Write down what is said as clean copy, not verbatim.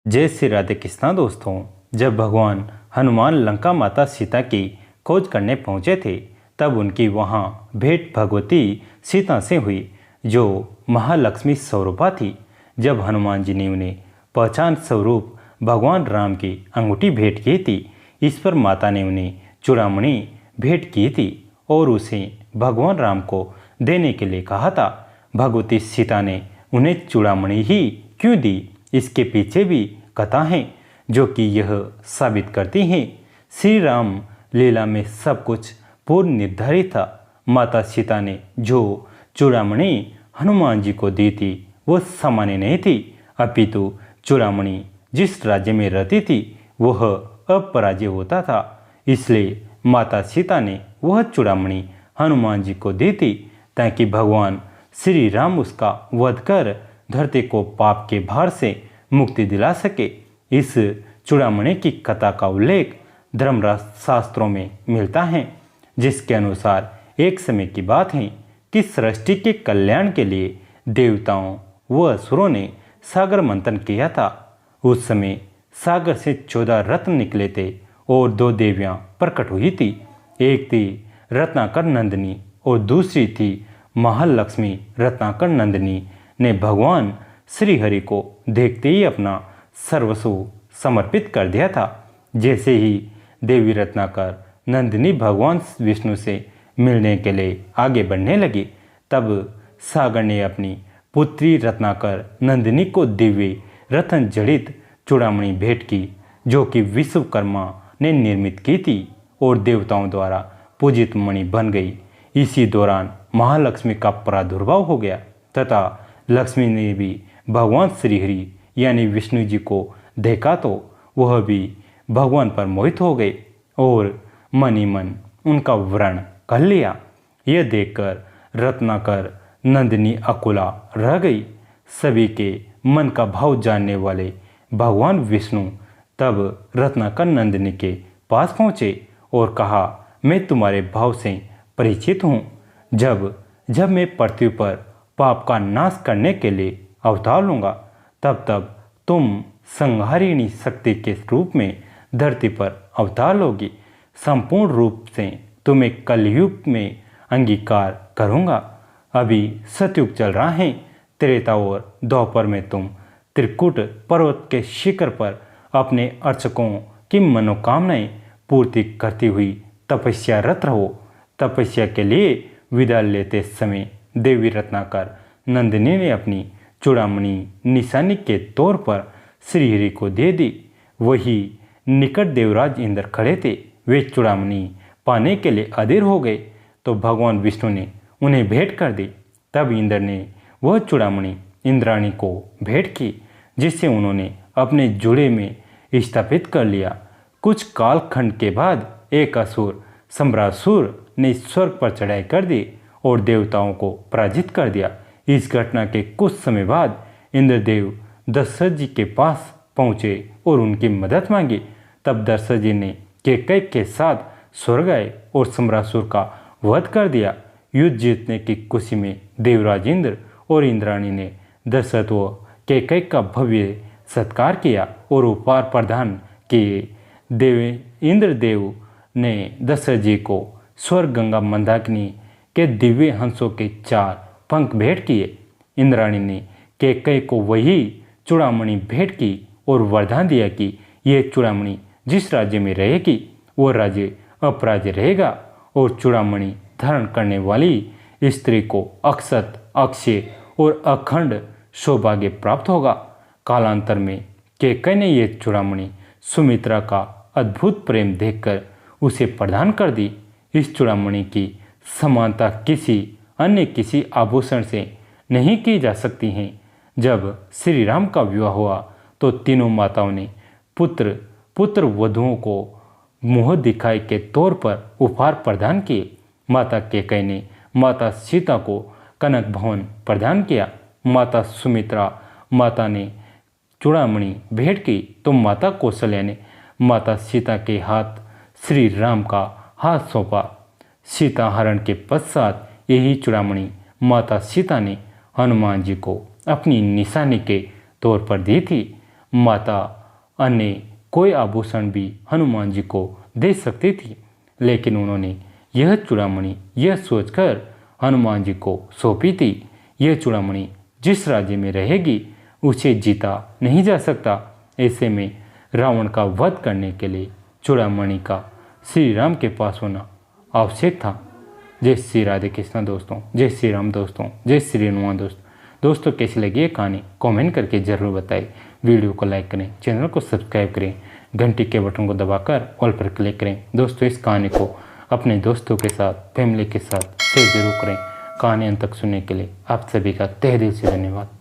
जय श्री राधे कृष्णा दोस्तों। जब भगवान हनुमान लंका माता सीता की खोज करने पहुँचे थे तब उनकी वहाँ भेंट भगवती सीता से हुई, जो महालक्ष्मी स्वरूपा थी। जब हनुमान जी ने उन्हें पहचान स्वरूप भगवान राम की अंगूठी भेंट की थी, इस पर माता ने उन्हें चूड़ामणि भेंट की थी और उसे भगवान राम को देने के लिए कहा था। भगवती सीता ने उन्हें चूड़ामणि ही क्यों दी, इसके पीछे भी कथा है जो कि यह साबित करती है श्री राम लीला में सब कुछ पूर्व निर्धारित था। माता सीता ने जो चूड़ामणि हनुमान जी को दी थी वह सामान्य नहीं थी, अपितु चूड़ामणि जिस राज्य में रहती थी वह अपराज्य होता था। इसलिए माता सीता ने वह चूड़ामणि हनुमान जी को दी थी ताकि भगवान श्री राम उसका वध कर धरती को पाप के भार से मुक्ति दिला सके। इस चूड़ामणि की कथा का उल्लेख धर्मशास्त्रों में मिलता है, जिसके अनुसार एक समय की बात है कि सृष्टि के कल्याण के लिए देवताओं व असुरों ने सागर मंथन किया था। उस समय सागर से 14 रत्न निकले थे और 2 देवियां प्रकट हुई थी। एक थी रत्नाकर नंदिनी और दूसरी थी महालक्ष्मी। रत्नाकर नंदिनी ने भगवान श्री हरि को देखते ही अपना सर्वस्व समर्पित कर दिया था। जैसे ही देवी रत्नाकर नंदिनी भगवान विष्णु से मिलने के लिए आगे बढ़ने लगी, तब सागर ने अपनी पुत्री रत्नाकर नंदिनी को दिव्य रत्न जड़ित चूड़ामणि भेंट की, जो कि विश्वकर्मा ने निर्मित की थी और देवताओं द्वारा पूजित मणि बन गई। इसी दौरान महालक्ष्मी का प्रादुर्भाव हो गया तथा लक्ष्मी ने भी भगवान श्रीहरि यानी विष्णु जी को देखा तो वह भी भगवान पर मोहित हो गए और मन ही मन उनका व्रण कर लिया। यह देखकर रत्नाकर नंदिनी अकुला रह गई। सभी के मन का भाव जानने वाले भगवान विष्णु तब रत्नाकर नंदिनी के पास पहुँचे और कहा, मैं तुम्हारे भाव से परिचित हूँ। जब मैं पृथ्वी पर पाप का नाश करने के लिए अवतार लूँगा, तब तुम संहारिणी शक्ति के रूप में धरती पर अवतार लोगी। संपूर्ण रूप से तुम्हें कलयुग में अंगीकार करूँगा। अभी सतयुग चल रहा है। त्रेता और द्वापर में तुम त्रिकुट पर्वत के शिखर पर अपने अर्चकों की मनोकामनाएं पूर्ति करती हुई तपस्यारत रहो। तपस्या के लिए विदा लेते समय देवी रत्नाकर नंदिनी ने अपनी चूड़ामणि निशानी के तौर पर श्रीहरि को दे दी। वही निकट देवराज इंद्र खड़े थे। वे चूड़ामणि पाने के लिए अधीर हो गए तो भगवान विष्णु ने उन्हें भेंट कर दी। तब इंद्र ने वह चूड़ामणि इंद्राणी को भेंट की, जिसे उन्होंने अपने जुड़े में स्थापित कर लिया। कुछ कालखंड के बाद एक असुर सम्रासुर ने स्वर्ग पर चढ़ाई कर दी और देवताओं को पराजित कर दिया। इस घटना के कुछ समय बाद इंद्रदेव दशरथ जी के पास पहुँचे और उनकी मदद मांगी। तब दशरथ जी ने कैकेयी के साथ स्वर्ग आए और सम्रासुर का वध कर दिया। युद्ध जीतने की खुशी में देवराज इंद्र और इंद्राणी ने दशरथ व कैकेयी का भव्य सत्कार किया और उपहार प्रदान किए। इंद्रदेव ने दशरथ जी को स्वर्ग गंगा मंदाकिनी के दिव्य हंसों के 4 पंख भेंट किए। इंद्राणी ने कैकेयी को वही चूड़ामणि भेंट की और वरदान दिया कि यह चूड़ामणि जिस राज्य में रहेगी वह राज्य अपराज्य रहेगा और चूड़ामणि धारण करने वाली स्त्री को अक्षत, अक्षय और अखंड सौभाग्य प्राप्त होगा। कालांतर में कैकेयी ने यह चूड़ामणि सुमित्रा का अद्भुत प्रेम देखकर उसे प्रदान कर दी। इस चूड़ामणि की समानता किसी आभूषण से नहीं की जा सकती है। जब श्री राम का विवाह हुआ तो तीनों माताओं ने पुत्र वधुओं को मुँह दिखाई के तौर पर उपहार प्रदान किए। माता कैकेयी ने माता सीता को कनक भवन प्रदान किया। माता सुमित्रा माता ने चूड़ामणि भेंट की तो माता कौशल्या ने माता सीता के हाथ श्री राम का हाथ सौंपा। सीता हरण के पश्चात यही चूड़ामणि माता सीता ने हनुमान जी को अपनी निशानी के तौर पर दी थी। माता अन्य कोई आभूषण भी हनुमान जी को दे सकती थी, लेकिन उन्होंने यह चूड़ामणि यह सोचकर हनुमान जी को सौंपी थी, यह चूड़ामणि जिस राज्य में रहेगी उसे जीता नहीं जा सकता। ऐसे में रावण का वध करने के लिए चूड़ामणि का श्री राम के पास होना आवश्यक था। जय श्री राधे कृष्णा दोस्तों, जय श्री राम दोस्तों, जय श्री हनुमान दोस्तों कैसी लगी ये कहानी कमेंट करके ज़रूर बताएं। वीडियो को लाइक करें, चैनल को सब्सक्राइब करें, घंटी के बटन को दबाकर ऑल पर क्लिक करें। दोस्तों इस कहानी को अपने दोस्तों के साथ, फैमिली के साथ शेयर जरूर करें। कहानी अंत तक सुनने के लिए आप सभी का तहे दिल से धन्यवाद।